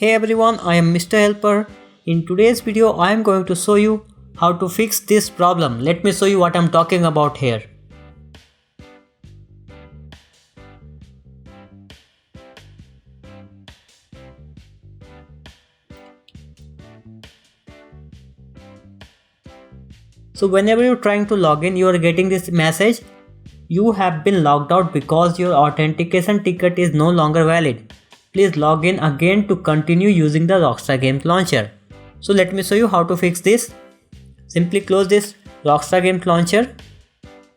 Hey everyone, I am Mr. Helper. In today's video, I am going to show you how to fix this problem. Let me show you what I am talking about here. So whenever you're trying to log in, you are getting this message. You have been logged out because your authentication ticket is no longer valid. Please log in again to continue using the Rockstar Games Launcher. So let me show you how to fix this. Simply close this Rockstar Games Launcher.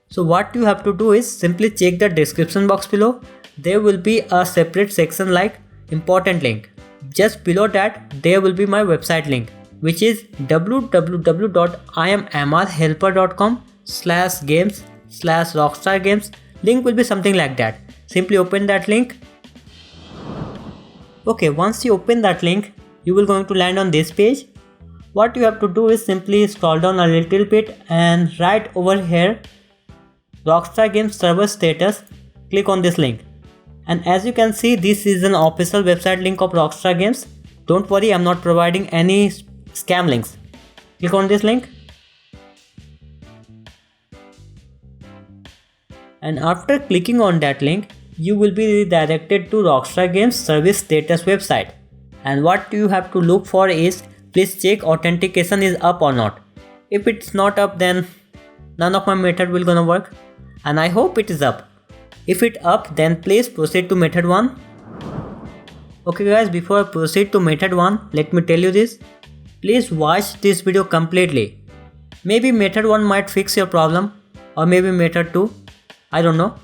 So what you have to do is simply check the description box below. There will be a separate section like important link. Just below that there will be my website link, which is www.imamrhelper.com/games/rockstargames. Link will be something like that. Simply open that link. Okay, once you open that link, you will going to land on this page. What you have to do is simply scroll down a little bit and right over here, Rockstar Games server status, click on this link. And as you can see, this is an official website link of Rockstar Games. Don't worry, I'm not providing any scam links. Click on this link. And after clicking on that link, you will be redirected to Rockstar Games service status website. And what you have to look for is, please check authentication is up or not. If it's not up, then none of my method will gonna work. And I hope it is up. If it up, then please proceed to method 1. Okay guys, before I proceed to method 1, let me tell you this. Please watch this video completely. Maybe method 1 might fix your problem, or maybe method 2. I don't know.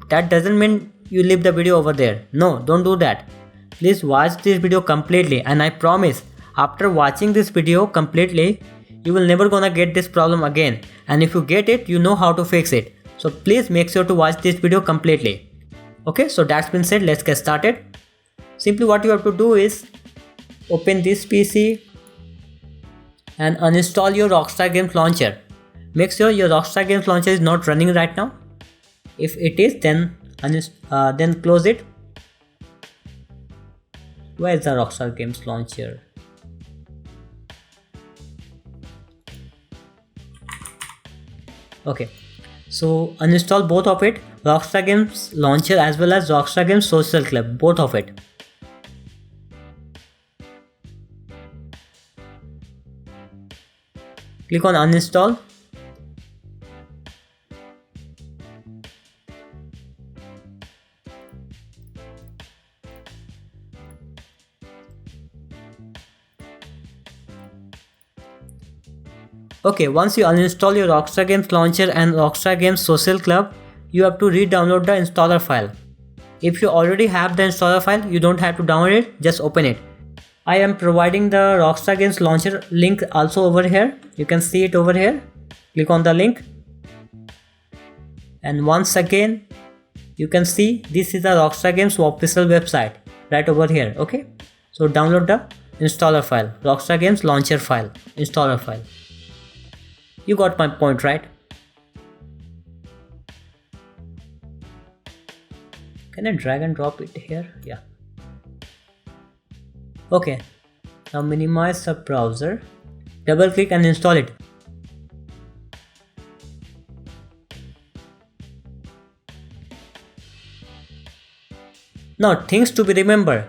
That doesn't mean you leave the video over there. No, don't do that. Please watch this video completely, and I promise after watching this video completely, you will never gonna get this problem again. And if you get it, you know how to fix it. So please make sure to watch this video completely. Okay, so that's been said, let's get started. Simply what you have to do is open this PC and uninstall your Rockstar Games Launcher. Make sure your Rockstar Games Launcher is not running right now. If it is, then close it. Where is the Rockstar Games Launcher? Okay, so uninstall both of it, Rockstar Games Launcher as well as Rockstar Games Social Club, both of it. Click on uninstall. Okay, once you uninstall your Rockstar Games Launcher and Rockstar Games Social Club, you have to re-download the installer file. If you already have the installer file, you don't have to download it, just open it. I am providing the Rockstar Games Launcher link also over here. You can see it over here. Click on the link. And once again, you can see this is the Rockstar Games official website right over here. Okay, so download the installer file, Rockstar Games Launcher file, installer file. You got my point, right? Can I drag and drop it here? Yeah. Okay. Now minimize the browser. Double click and install it. Now things to be remembered.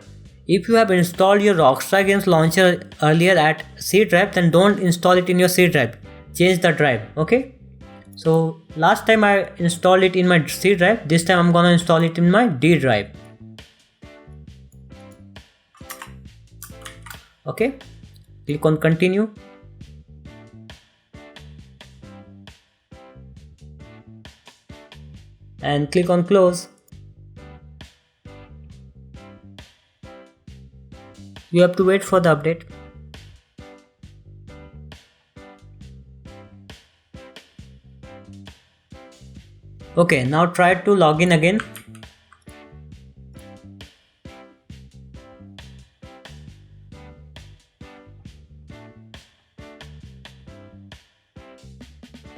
If you have installed your Rockstar Games Launcher earlier at C drive, then don't install it in your C drive. Change the drive. Okay, so last time I installed it in my C drive, this time I'm gonna install it in my D drive. Okay, click on continue. And click on close. You have to wait for the update. Okay, now try to log in again.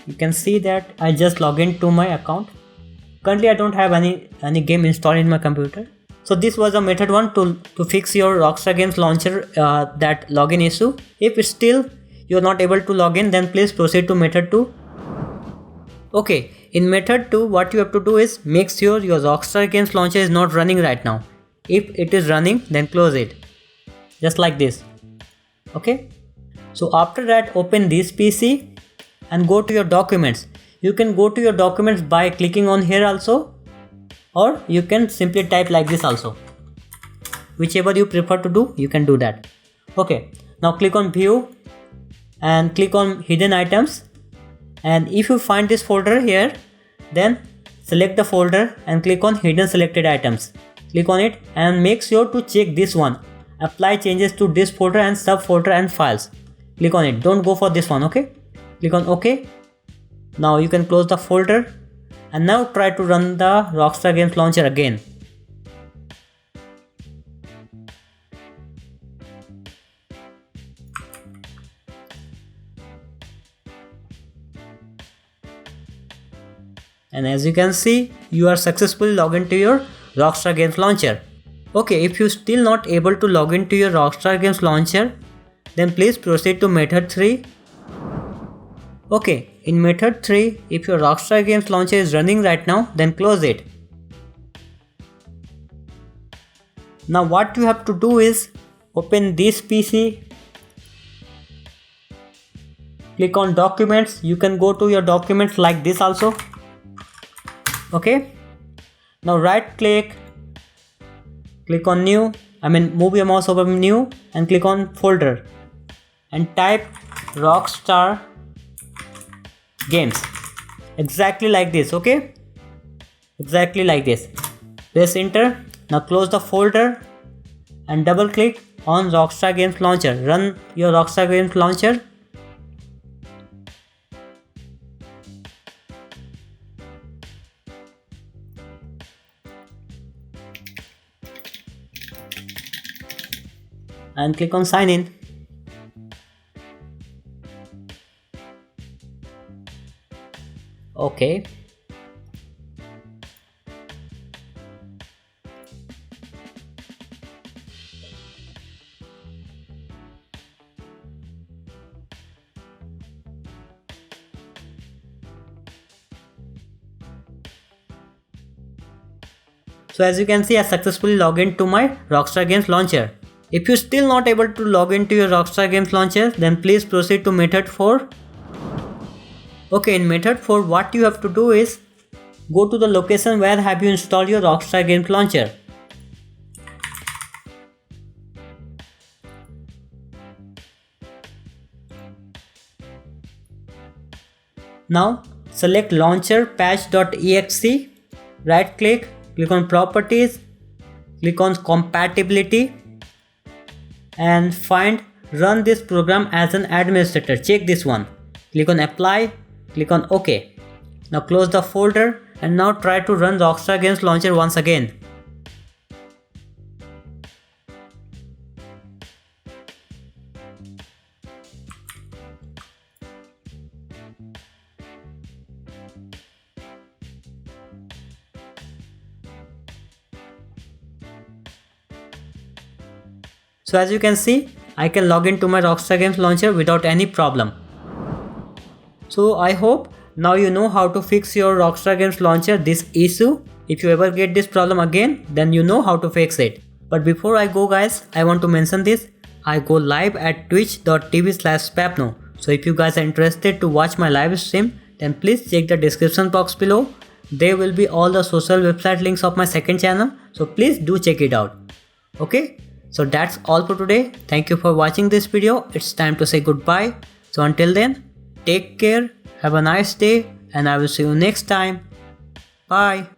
You can see that I just log into my account. Currently I don't have any game installed in my computer. So this was a method 1 to fix your Rockstar Games launcher that login issue. If still you're not able to log in, then please proceed to method 2. Okay, in method 2 what you have to do is make sure your Rockstar Games launcher is not running right now. If it is running, then close it. Just like this. Okay. So after that, open this PC and go to your documents. You can go to your documents by clicking on here also, or you can simply type like this also. Whichever you prefer to do, you can do that. Okay. Now click on view and click on hidden items. And if you find this folder here, then select the folder and click on hidden selected items. Click on it and make sure to check this one. Apply changes to this folder and subfolder and files. Click on it. Don't go for this one, okay? Click on OK. Now you can close the folder and now try to run the Rockstar Games launcher again. And as you can see, you are successfully logged into your Rockstar Games launcher. Okay, if you still not able to log into your Rockstar Games launcher, then please proceed to method 3. Okay, in method 3, if your Rockstar Games launcher is running right now, then close it. Now what you have to do is open this PC, click on documents. You can go to your documents like this also. Okay, now right click, click on new, move your mouse over new and click on folder and type Rockstar Games. Exactly like this, okay? Exactly like this. Press enter. Now close the folder and double click on Rockstar Games launcher. Run your Rockstar Games launcher. And click on sign in. Okay. So as you can see, I successfully logged into my Rockstar Games launcher. If you're still not able to log into your Rockstar Games launcher, then please proceed to method 4. Okay, in method 4 what you have to do is go to the location where have you installed your Rockstar Games launcher. Now select launcher patch.exe, right click, click on properties, click on compatibility and find run this program as an administrator. Check this one. Click on apply, click on OK. Now close the folder and now try to run Rockstar Games launcher once again. So as you can see, I can log into my Rockstar Games launcher without any problem. So I hope now you know how to fix your Rockstar Games launcher this issue. If you ever get this problem again, then you know how to fix it. But before I go guys, I want to mention this. I go live at twitch.tv/Spapno. So if you guys are interested to watch my live stream, then please check the description box below. There will be all the social website links of my second channel. So please do check it out. Okay. So that's all for today. Thank you for watching this video. It's time to say goodbye. So until then, take care, have a nice day, and I will see you next time. Bye.